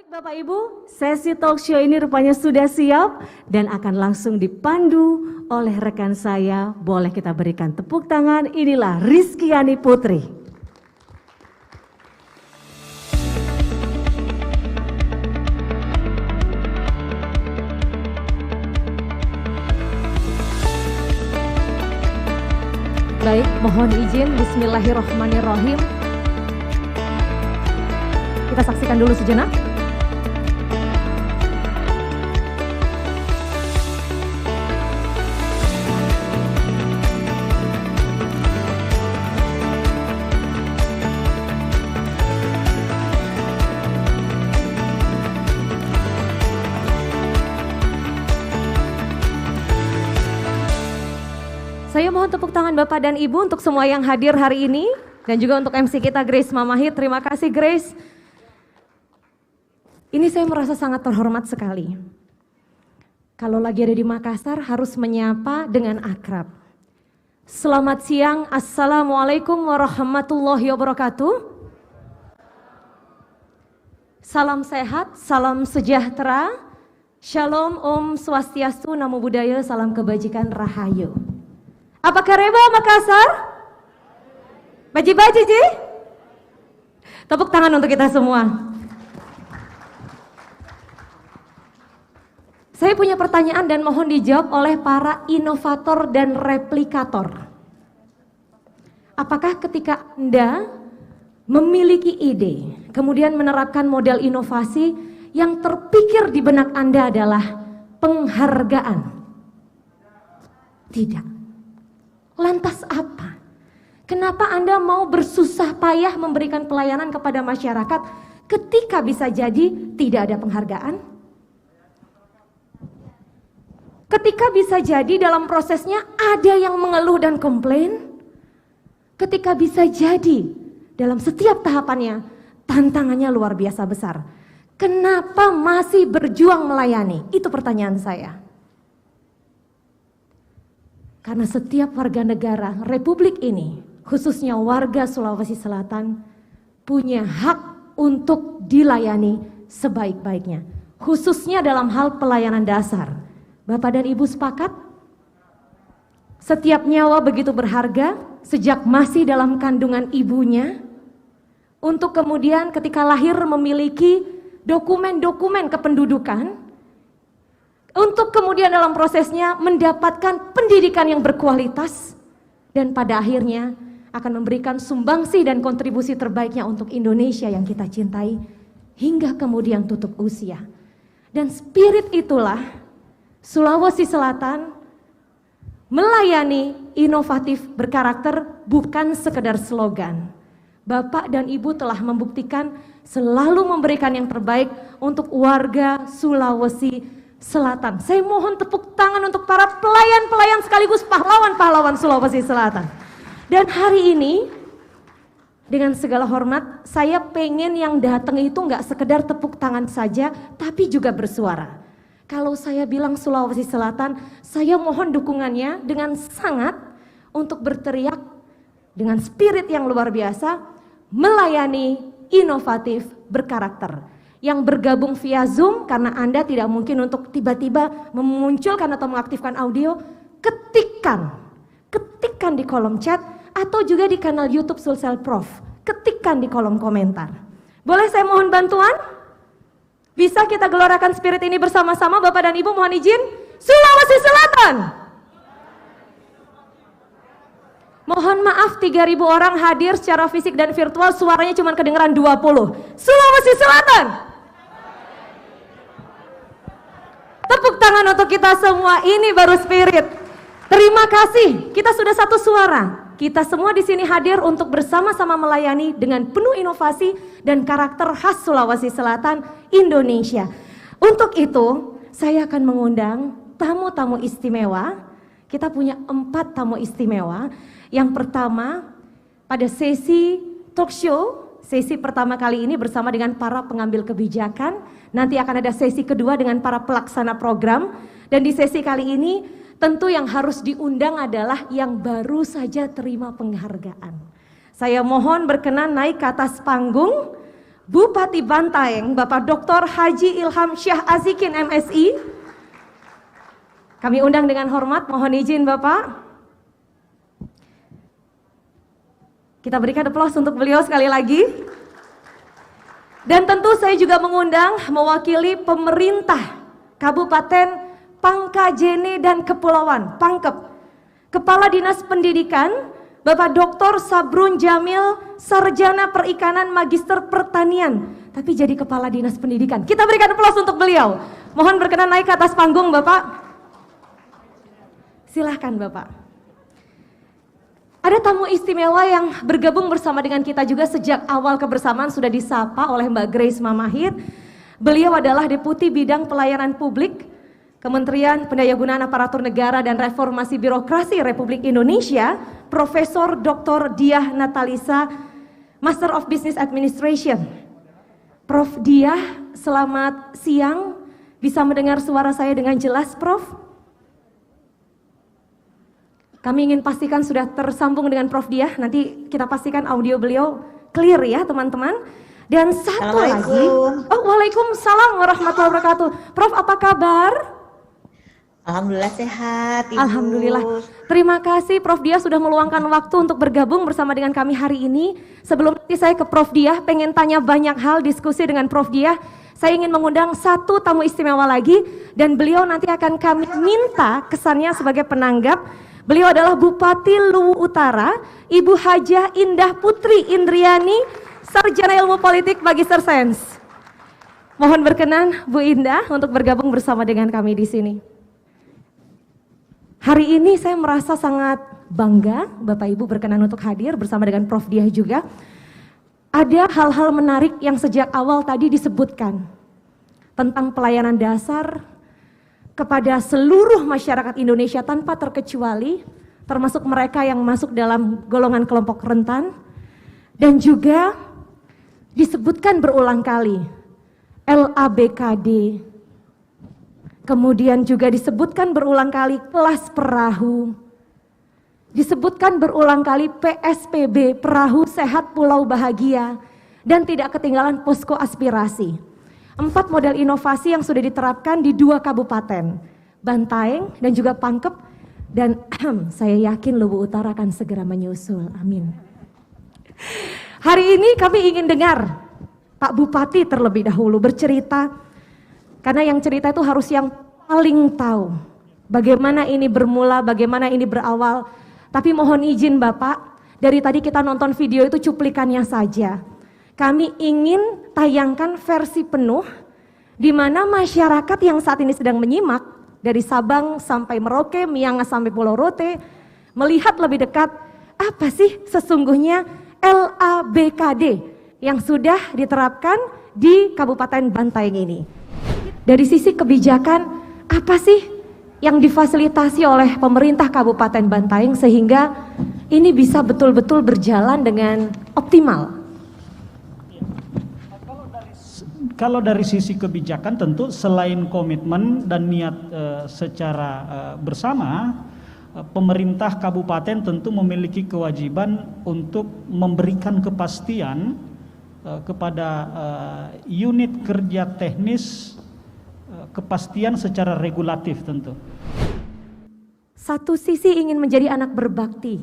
Baik Bapak Ibu, sesi talk show ini rupanya sudah siap dan akan langsung dipandu oleh rekan saya. Boleh kita berikan tepuk tangan, inilah Rizkyani Putri. Baik, mohon izin, bismillahirrahmanirrahim. Kita saksikan dulu sejenak. Saya mohon tepuk tangan Bapak dan Ibu untuk semua yang hadir hari ini dan juga untuk MC kita Grace Mamahit. Terima kasih Grace. Ini saya merasa sangat terhormat sekali. Kalau lagi ada di Makassar harus menyapa dengan akrab. Selamat siang, Assalamualaikum warahmatullahi wabarakatuh. Salam sehat, salam sejahtera, Shalom, Om Swastiastu, Namo Buddhaya, salam kebajikan, Rahayu. Apa kareba Makassar? Baji-baji Ji? Tepuk tangan untuk kita semua. Saya punya pertanyaan dan mohon dijawab oleh para inovator dan replikator. Apakah ketika Anda memiliki ide, kemudian menerapkan model inovasi, yang terpikir di benak Anda adalah penghargaan? Tidak. Lantas apa? Kenapa Anda mau bersusah payah memberikan pelayanan kepada masyarakat ketika bisa jadi tidak ada penghargaan? Ketika bisa jadi dalam prosesnya ada yang mengeluh dan komplain? Ketika bisa jadi dalam setiap tahapannya tantangannya luar biasa besar. Kenapa masih berjuang melayani? Itu pertanyaan saya. Karena setiap warga negara Republik ini, khususnya warga Sulawesi Selatan, punya hak untuk dilayani sebaik-baiknya. Khususnya dalam hal pelayanan dasar. Bapak dan Ibu sepakat? Setiap nyawa begitu berharga sejak masih dalam kandungan ibunya, untuk kemudian ketika lahir memiliki dokumen-dokumen kependudukan, untuk kemudian dalam prosesnya mendapatkan pendidikan yang berkualitas, dan pada akhirnya akan memberikan sumbangsi dan kontribusi terbaiknya untuk Indonesia yang kita cintai, hingga kemudian tutup usia. Dan spirit itulah Sulawesi Selatan melayani inovatif berkarakter, bukan sekedar slogan. Bapak dan Ibu telah membuktikan selalu memberikan yang terbaik untuk warga Sulawesi Selatan. Saya mohon tepuk tangan untuk para pelayan-pelayan sekaligus pahlawan-pahlawan Sulawesi Selatan. Dan hari ini dengan segala hormat, saya pengen yang datang itu nggak sekedar tepuk tangan saja, tapi juga bersuara. Kalau saya bilang Sulawesi Selatan, saya mohon dukungannya dengan sangat untuk berteriak dengan spirit yang luar biasa, melayani inovatif berkarakter. Yang bergabung via Zoom, karena Anda tidak mungkin untuk tiba-tiba memunculkan atau mengaktifkan audio, ketikkan di kolom chat atau juga di kanal YouTube Sulsel Prof. Ketikkan di kolom komentar. Boleh saya mohon bantuan? Bisa kita gelorakan spirit ini bersama-sama Bapak dan Ibu, mohon izin. Sulawesi Selatan. Mohon maaf 3.000 orang hadir secara fisik dan virtual, suaranya cuma kedengeran 20. Sulawesi Selatan. Tepuk tangan untuk kita semua, ini baru spirit. Terima kasih, kita sudah satu suara. Kita semua di sini hadir untuk bersama-sama melayani dengan penuh inovasi dan karakter khas Sulawesi Selatan, Indonesia. Untuk itu, saya akan mengundang tamu-tamu istimewa. Kita punya 4 tamu istimewa. Yang pertama, pada sesi talk show, sesi pertama kali ini bersama dengan para pengambil kebijakan. Nanti akan ada sesi kedua dengan para pelaksana program. Dan di sesi kali ini, tentu yang harus diundang adalah yang baru saja terima penghargaan. Saya mohon berkenan naik ke atas panggung Bupati Bantaeng, Bapak Dr. Haji Ilham Syah Azikin MSI. Kami undang dengan hormat, mohon izin Bapak. Kita berikan aplaus untuk beliau sekali lagi. Dan tentu saya juga mengundang mewakili pemerintah Kabupaten Pangkajene dan Kepulauan, Pangkep. Kepala Dinas Pendidikan, Bapak Dr. Sabrun Jamil, Sarjana Perikanan Magister Pertanian, tapi jadi Kepala Dinas Pendidikan. Kita berikan aplaus untuk beliau. Mohon berkenan naik ke atas panggung Bapak. Silahkan Bapak. Ada tamu istimewa yang bergabung bersama dengan kita juga sejak awal kebersamaan sudah disapa oleh Mbak Grace Mamahir. Beliau adalah Deputi Bidang Pelayanan Publik Kementerian Pendayagunaan Aparatur Negara dan Reformasi Birokrasi Republik Indonesia, Profesor Dr. Diah Natalisa, Master of Business Administration. Prof. Diah, selamat siang. Bisa mendengar suara saya dengan jelas, Prof? Kami ingin pastikan sudah tersambung dengan Prof. Diah. Nanti kita pastikan audio beliau clear ya, teman-teman. Dan satu lagi, waalaikumsalam warahmatullahi wabarakatuh. Prof, apa kabar? Alhamdulillah sehat, Ibu. Alhamdulillah. Terima kasih Prof. Diah sudah meluangkan waktu untuk bergabung bersama dengan kami hari ini. Sebelum nanti saya ke Prof. Diah, pengen tanya banyak hal diskusi dengan Prof. Diah. Saya ingin mengundang satu tamu istimewa lagi dan beliau nanti akan kami minta kesannya sebagai penanggap. Beliau adalah Bupati Luwu Utara, Ibu Hajah Indah Putri Indriani, Sarjana Ilmu Politik Magister Sains. Mohon berkenan Bu Indah untuk bergabung bersama dengan kami di sini. Hari ini saya merasa sangat bangga Bapak Ibu berkenan untuk hadir bersama dengan Prof. Diah juga. Ada hal-hal menarik yang sejak awal tadi disebutkan tentang pelayanan dasar kepada seluruh masyarakat Indonesia tanpa terkecuali, termasuk mereka yang masuk dalam golongan kelompok rentan, dan juga disebutkan berulang kali LABKD. Kemudian juga disebutkan berulang kali kelas perahu. Disebutkan berulang kali PSPB, Perahu Sehat Pulau Bahagia. Dan tidak ketinggalan posko aspirasi. 4 model inovasi yang sudah diterapkan di 2 kabupaten. Bantaeng dan juga Pangkep. Dan saya yakin Luwu Utara akan segera menyusul. Amin. Hari ini kami ingin dengar Pak Bupati terlebih dahulu bercerita. Karena yang cerita itu harus yang paling tahu bagaimana ini bermula, bagaimana ini berawal. Tapi mohon izin Bapak, dari tadi kita nonton video itu cuplikannya saja. Kami ingin tayangkan versi penuh di mana masyarakat yang saat ini sedang menyimak dari Sabang sampai Merauke, Miangas sampai Pulau Rote melihat lebih dekat apa sih sesungguhnya LABKD yang sudah diterapkan di Kabupaten Bantaeng ini. Dari sisi kebijakan, apa sih yang difasilitasi oleh pemerintah Kabupaten Bantaeng sehingga ini bisa betul-betul berjalan dengan optimal? Kalau dari sisi kebijakan tentu selain komitmen dan niat secara bersama, pemerintah kabupaten tentu memiliki kewajiban untuk memberikan kepastian kepada unit kerja teknis, kepastian secara regulatif tentu. Satu sisi ingin menjadi anak berbakti,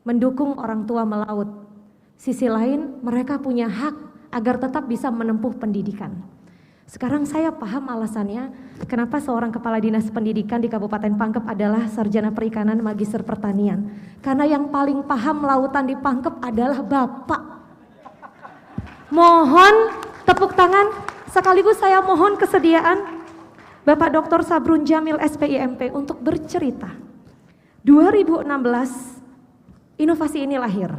mendukung orang tua melaut. Sisi lain mereka punya hak agar tetap bisa menempuh pendidikan. Sekarang saya paham alasannya kenapa seorang kepala dinas pendidikan di Kabupaten Pangkep adalah sarjana perikanan magister pertanian. Karena yang paling paham lautan di Pangkep adalah Bapak. Mohon tepuk tangan. Sekaligus saya mohon kesediaan Bapak Dr. Sabrun Jamil SPIMP untuk bercerita. 2016 inovasi ini lahir.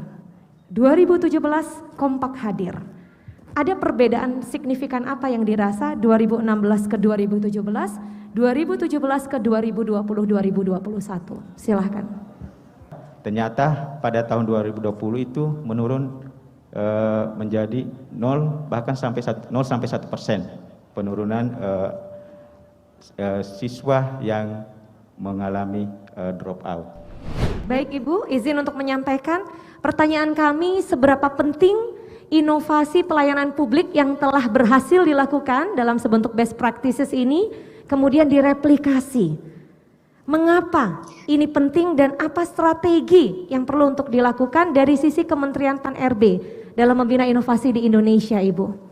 2017 Kompak hadir. Ada perbedaan signifikan apa yang dirasa 2016 ke 2017, 2017 ke 2020, 2021? Silahkan. Ternyata pada tahun 2020 itu menurun menjadi 0 bahkan sampai 0 sampai 1% penurunan siswa yang mengalami drop out. Baik Ibu, izin untuk menyampaikan pertanyaan kami, seberapa penting inovasi pelayanan publik yang telah berhasil dilakukan dalam sebentuk best practices ini kemudian direplikasi. Mengapa ini penting dan apa strategi yang perlu untuk dilakukan dari sisi Kementerian Pan-RB dalam membina inovasi di Indonesia, Ibu?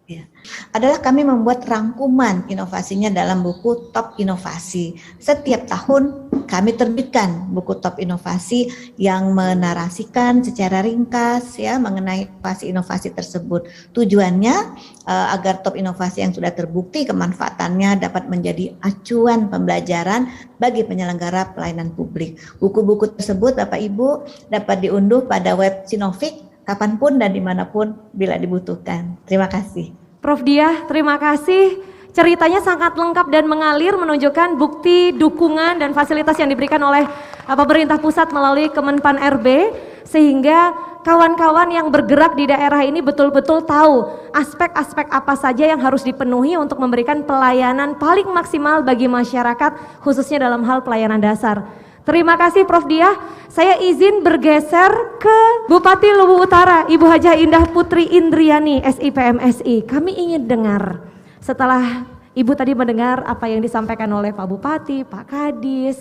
Ya, adalah kami membuat rangkuman inovasinya dalam buku Top Inovasi. Setiap tahun kami terbitkan buku Top Inovasi yang menarasikan secara ringkas ya mengenai inovasi tersebut. Tujuannya agar top inovasi yang sudah terbukti kemanfaatannya dapat menjadi acuan pembelajaran bagi penyelenggara pelayanan publik. Buku-buku tersebut Bapak Ibu dapat diunduh pada web Sinovik kapanpun dan dimanapun bila dibutuhkan. Terima kasih. Prof Diah, terima kasih. Ceritanya sangat lengkap dan mengalir menunjukkan bukti dukungan dan fasilitas yang diberikan oleh pemerintah pusat melalui Kemenpan RB sehingga kawan-kawan yang bergerak di daerah ini betul-betul tahu aspek-aspek apa saja yang harus dipenuhi untuk memberikan pelayanan paling maksimal bagi masyarakat khususnya dalam hal pelayanan dasar. Terima kasih Prof Diah. Saya izin bergeser ke Bupati Luwu Utara, Ibu Hajah Indah Putri Indriani, SIPMSI. Kami ingin dengar, setelah Ibu tadi mendengar apa yang disampaikan oleh Pak Bupati, Pak Kadis,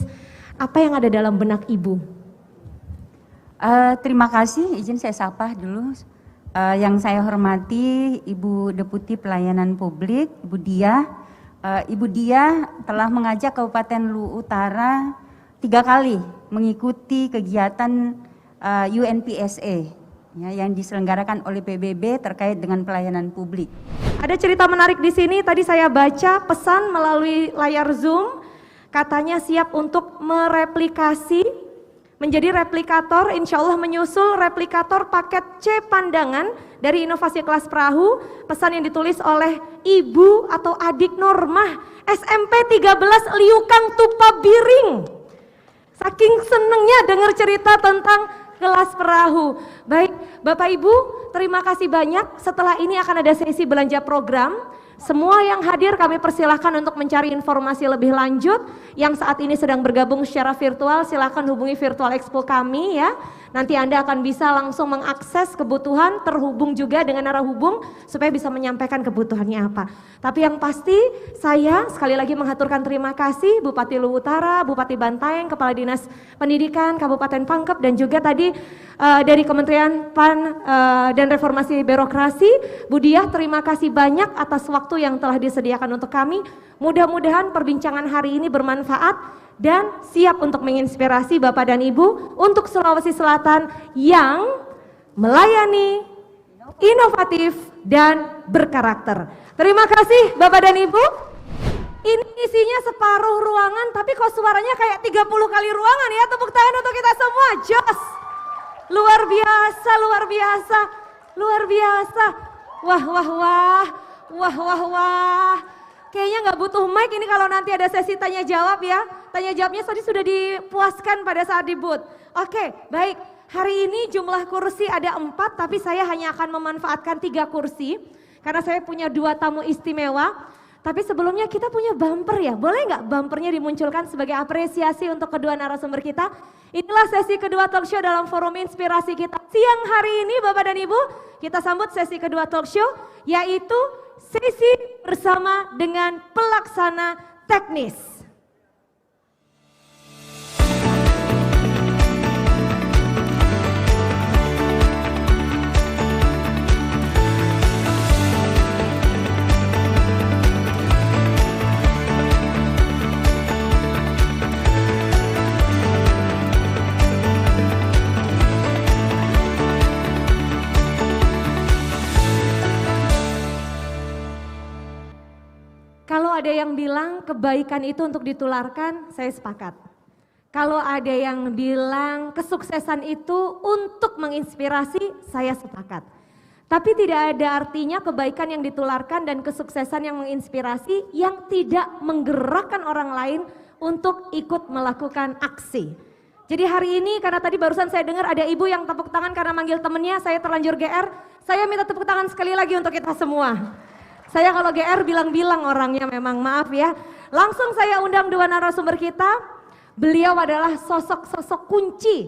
apa yang ada dalam benak Ibu? Terima kasih, izin saya sapa dulu. Yang saya hormati Ibu Deputi Pelayanan Publik, Ibu Diah. Ibu Diah telah mengajak Kabupaten Luwu Utara 3 kali mengikuti kegiatan UNPSA ya, yang diselenggarakan oleh PBB terkait dengan pelayanan publik. Ada cerita menarik di sini, tadi saya baca pesan melalui layar Zoom, katanya siap untuk mereplikasi, menjadi replikator, insya Allah menyusul replikator paket C Pandangan dari Inovasi Kelas Perahu, pesan yang ditulis oleh Ibu atau Adik Normah, SMP 13 Liukang Tupa Biring. Saking senengnya dengar cerita tentang kelas perahu. Baik, Bapak Ibu, terima kasih banyak. Setelah ini akan ada sesi belanja program. Semua yang hadir kami persilahkan untuk mencari informasi lebih lanjut. Yang saat ini sedang bergabung secara virtual, silahkan hubungi Virtual Expo kami ya. Nanti Anda akan bisa langsung mengakses kebutuhan, terhubung juga dengan arah hubung supaya bisa menyampaikan kebutuhannya apa. Tapi yang pasti saya sekali lagi mengaturkan terima kasih Bupati Luwu Utara, Bupati Bantaeng, Kepala Dinas Pendidikan Kabupaten Pangkep dan juga tadi dari Kementerian PAN dan Reformasi Birokrasi. Bu Diah, terima kasih banyak atas waktu yang telah disediakan untuk kami. Mudah-mudahan perbincangan hari ini bermanfaat dan siap untuk menginspirasi Bapak dan Ibu untuk Sulawesi Selatan yang melayani, inovatif, dan berkarakter. Terima kasih Bapak dan Ibu. Ini isinya separuh ruangan tapi kok suaranya kayak 30 kali ruangan ya. Tepuk tangan untuk kita semua. Jos. Luar biasa, luar biasa, luar biasa. Wah, wah, wah, wah, wah, wah. Kayaknya nggak butuh mic ini kalau nanti ada sesi tanya jawab ya. Tanya jawabnya tadi sudah dipuaskan pada saat di booth. Oke, baik. Hari ini jumlah kursi ada 4 tapi saya hanya akan memanfaatkan 3 kursi. Karena saya punya 2 tamu istimewa. Tapi sebelumnya kita punya bumper ya. Boleh nggak bumpernya dimunculkan sebagai apresiasi untuk kedua narasumber kita? Inilah sesi kedua talk show dalam forum inspirasi kita. Siang hari ini Bapak dan Ibu, kita sambut sesi kedua talk show yaitu sesi bersama dengan pelaksana teknis. Kalau ada yang bilang kebaikan itu untuk ditularkan, saya sepakat. Kalau ada yang bilang kesuksesan itu untuk menginspirasi, saya sepakat. Tapi tidak ada artinya kebaikan yang ditularkan dan kesuksesan yang menginspirasi yang tidak menggerakkan orang lain untuk ikut melakukan aksi. Jadi hari ini karena tadi barusan saya dengar ada ibu yang tepuk tangan karena manggil temennya, saya terlanjur GR, saya minta tepuk tangan sekali lagi untuk kita semua. Saya kalau GR bilang-bilang orangnya memang, maaf ya. Langsung saya undang 2 narasumber kita. Beliau adalah sosok-sosok kunci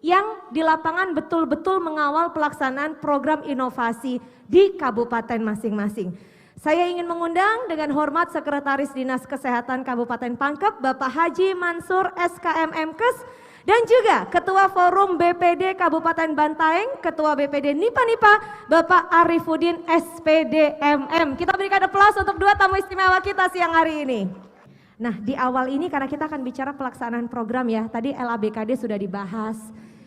yang di lapangan betul-betul mengawal pelaksanaan program inovasi di kabupaten masing-masing. Saya ingin mengundang dengan hormat Sekretaris Dinas Kesehatan Kabupaten Pangkep, Bapak Haji Mansur SKM Mkes, dan juga Ketua Forum BPD Kabupaten Bantaeng, Ketua BPD Nipa-Nipa, Bapak Arifuddin SPDMM. Kita berikan aplaus untuk dua tamu istimewa kita siang hari ini. Nah, di awal ini karena kita akan bicara pelaksanaan program ya, tadi LABKD sudah dibahas,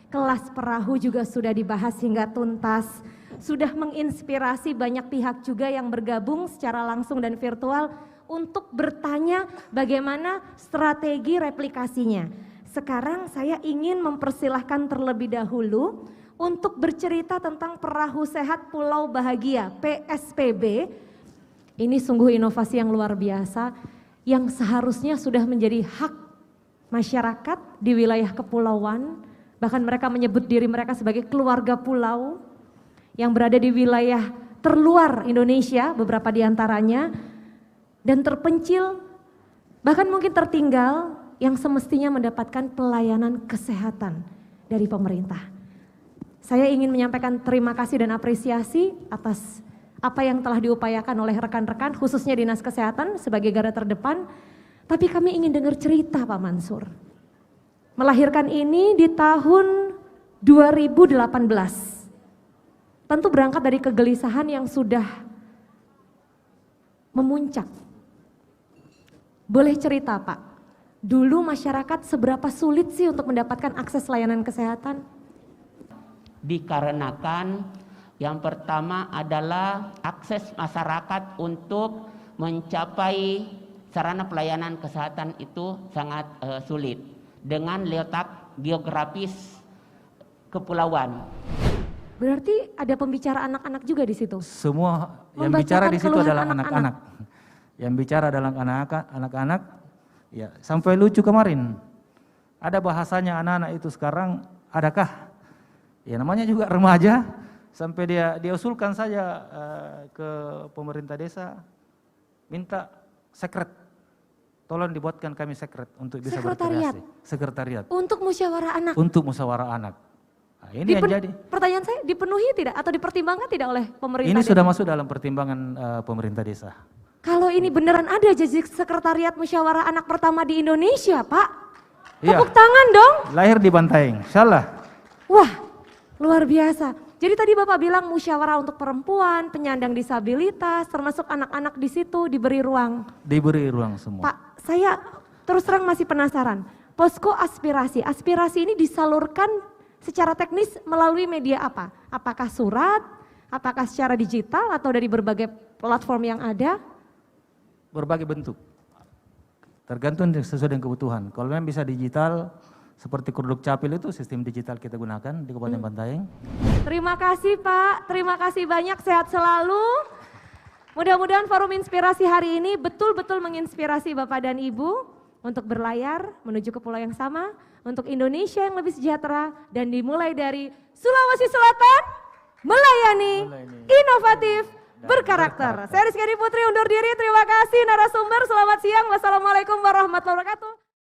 kelas perahu juga sudah dibahas hingga tuntas, sudah menginspirasi banyak pihak juga yang bergabung secara langsung dan virtual untuk bertanya bagaimana strategi replikasinya. Sekarang saya ingin mempersilahkan terlebih dahulu untuk bercerita tentang Perahu Sehat Pulau Bahagia, PSPB. Ini sungguh inovasi yang luar biasa, yang seharusnya sudah menjadi hak masyarakat di wilayah kepulauan, bahkan mereka menyebut diri mereka sebagai keluarga pulau yang berada di wilayah terluar Indonesia, beberapa di antaranya, dan terpencil, bahkan mungkin tertinggal, yang semestinya mendapatkan pelayanan kesehatan dari pemerintah. Saya ingin menyampaikan terima kasih dan apresiasi atas apa yang telah diupayakan oleh rekan-rekan, khususnya Dinas Kesehatan sebagai garda terdepan, tapi kami ingin dengar cerita Pak Mansur. Melahirkan ini di tahun 2018. Tentu berangkat dari kegelisahan yang sudah memuncak. Boleh cerita Pak, dulu masyarakat seberapa sulit sih untuk mendapatkan akses layanan kesehatan? Dikarenakan yang pertama adalah akses masyarakat untuk mencapai sarana pelayanan kesehatan itu sangat sulit dengan letak geografis kepulauan. Berarti ada pembicara anak-anak juga di situ? Semua yang Membacakan bicara di situ keluhan adalah anak-anak. Yang bicara adalah anak-anak. Ya, sampai lucu kemarin. Ada bahasanya anak-anak itu sekarang, adakah? Ya namanya juga remaja, sampai dia usulkan saja ke pemerintah desa, minta sekret. Tolong dibuatkan kami sekret untuk bisa berkreasi. Sekretariat. Untuk musyawarah anak? Untuk musyawarah anak. Nah, ini yang jadi. Pertanyaan saya, dipenuhi tidak atau dipertimbangkan tidak oleh pemerintah Ini desa? sudah masuk dalam pertimbangan pemerintah desa. Kalau ini beneran ada jadi sekretariat musyawarah anak pertama di Indonesia, Pak. Tepuk tangan dong. Lahir di Bantaeng, salah. Wah, luar biasa. Jadi tadi Bapak bilang musyawarah untuk perempuan, penyandang disabilitas, termasuk anak-anak di situ diberi ruang. Diberi ruang semua. Pak, saya terus terang masih penasaran. Posko aspirasi ini disalurkan secara teknis melalui media apa? Apakah surat, apakah secara digital atau dari berbagai platform yang ada? Berbagai bentuk, tergantung sesuai dengan kebutuhan. Kalau memang bisa digital, seperti Kurduk Capil itu sistem digital kita gunakan di Kabupaten Bantaeng. Terima kasih Pak, terima kasih banyak, sehat selalu. Mudah-mudahan forum inspirasi hari ini betul-betul menginspirasi Bapak dan Ibu untuk berlayar menuju ke pulau yang sama, untuk Indonesia yang lebih sejahtera, dan dimulai dari Sulawesi Selatan, melayani, inovatif, berkarakter. Saya Rizky Putri undur diri, terima kasih narasumber, selamat siang, wassalamualaikum warahmatullahi wabarakatuh.